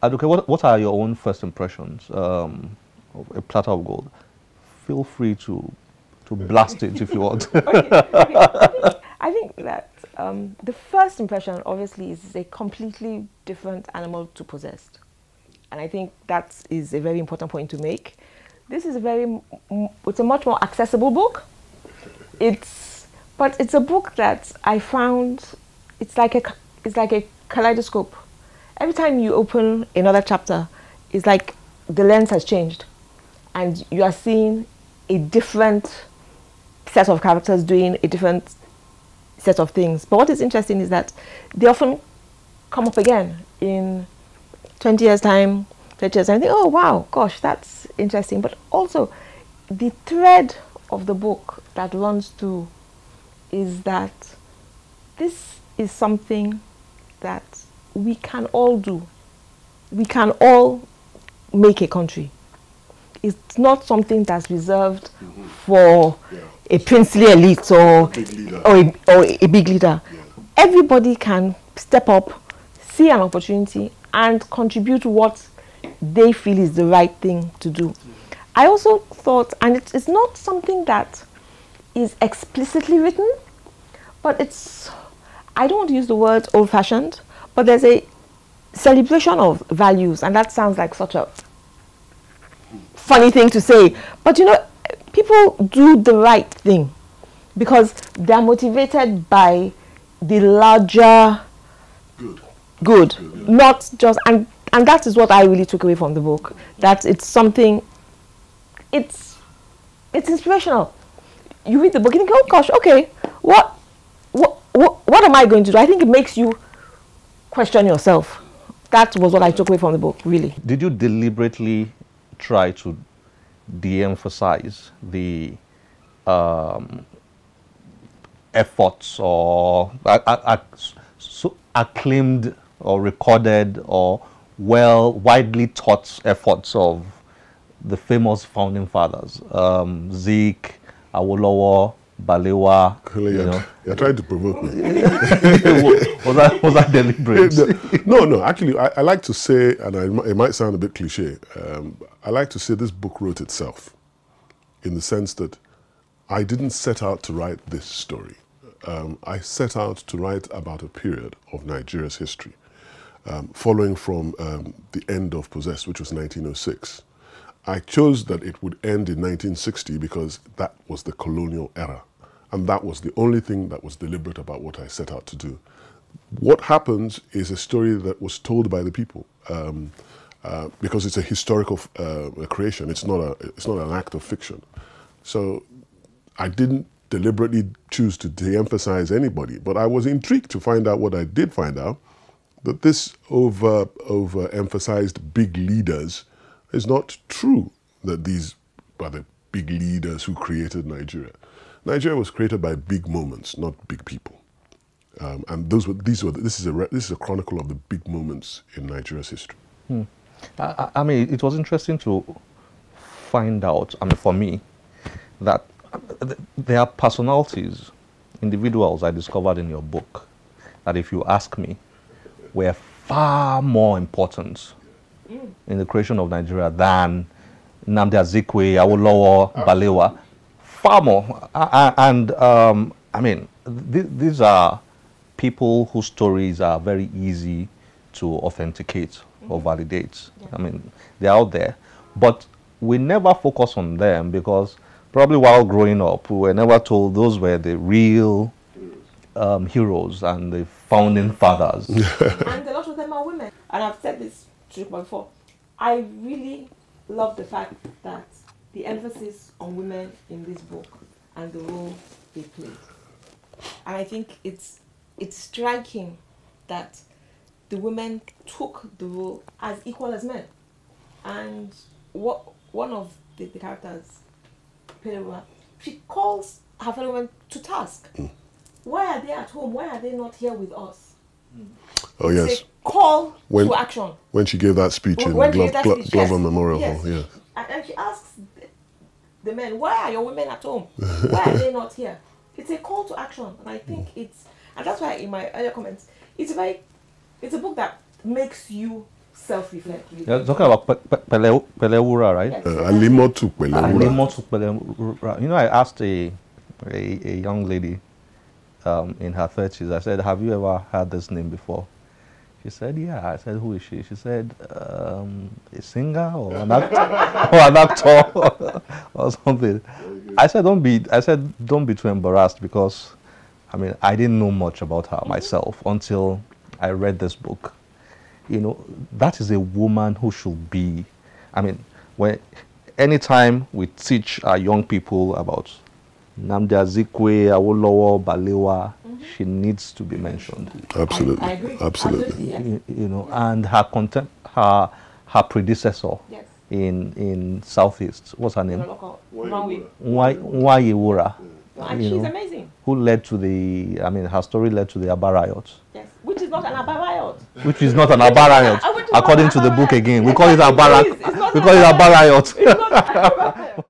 Aduke, what are your own first impressions of A Platter of Gold? Feel free to blast it if you want. I think that the first impression, obviously, is a completely different animal to Possessed. And I think that is a very important point to make. This is it's a much more accessible book. But it's a book that I found, it's like a kaleidoscope. Every time you open another chapter, it's like the lens has changed. And you are seeing a different set of characters doing a different set of things. But what is interesting is that they often come up again in 20 years' time, 30 years' time. I think, oh, wow, gosh, that's interesting. But also, the thread of the book that runs through is that this is something that we can all do. We can all make a country. It's not something that's reserved for a princely elite or a big leader. Yeah. Everybody can step up, see an opportunity, and contribute what they feel is the right thing to do. I also thought, and it's not something that is explicitly written, but I don't want to use the word old-fashioned, but there's a celebration of values, and that sounds like such a funny thing to say. But you know, people do the right thing because they're motivated by the larger good. Not just, and that is what I really took away from the book, that it's something, it's inspirational. You read the book and you think, oh gosh, okay, what am I going to do? I think it makes you question yourself. That was what I took away from the book, really. Did you deliberately try to de-emphasize the efforts or acclaimed or recorded or widely taught efforts of the famous founding fathers, Zeke, Awolowo, Balewa? You know. You're trying to provoke me. was that deliberate? No. Actually, I like to say, and it might sound a bit cliche, I like to say this book wrote itself, in the sense that I didn't set out to write this story. I set out to write about a period of Nigeria's history, following from the end of Possessed, which was 1906. I chose that it would end in 1960 because that was the colonial era. And that was the only thing that was deliberate about what I set out to do. What happens is a story that was told by the people, because it's a historical creation. It's not an act of fiction. So I didn't deliberately choose to de-emphasize anybody, but I was intrigued to find out what I did find out, that this overemphasized big leaders is not true, that these are the big leaders who created Nigeria. Nigeria was created by big moments, not big people. And this is a chronicle of the big moments in Nigeria's history. I mean, it was interesting to find out, I mean, for me, that there are personalities, individuals I discovered in your book, that if you ask me, were far more important in the creation of Nigeria than Nnamdi Azikiwe, Awolowo, Balewa. Far more. I mean, these are people whose stories are very easy to authenticate or validate. Yeah. I mean, they're out there. But we never focus on them because probably while growing up, we were never told those were the real heroes and the founding fathers. And a lot of them are women. And I've said this before. I really love the fact that the emphasis on women in this book and the role they played. And I think it's striking that the women took the role as equal as men. And one of the characters, Perewa, she calls her fellow women to task. Why are they at home? Why are they not here with us? Oh, yes. It's a call to action. When she gave that speech in Glover Memorial Hall, yes. And she asks the men, why are your women at home? Why are they not here? It's a call to action. And I think and that's why in my earlier comments, it's a book that makes you self-reflect. You're talking about Pelewura, right? Yes. Alimotu Pelewura. Alimotu Pelewura. You know, I asked a young lady in her 30s, I said, have you ever heard this name before? She said, yeah. I said, who is she? She said, a singer or an actor, or an actor or something. I said, don't be too embarrassed, because, I mean, I didn't know much about her myself until I read this book. You know, that is a woman who should be, I mean, anytime we teach our young people about Nnamdi Azikiwe, Awolowo, Balewa, she needs to be mentioned. Absolutely. I agree. Absolutely. Yes. You know, and her predecessor Yes. in Southeast, what's her name? Nwaiwura. And she's amazing. Who led to the, I mean, her story led to the Aba riot. Yes. Which is not an Aba riot. Which is not an Aba riot, according to the book again. We call it Aba riot. riot. We call it Aba riot. It's not an Aba riot.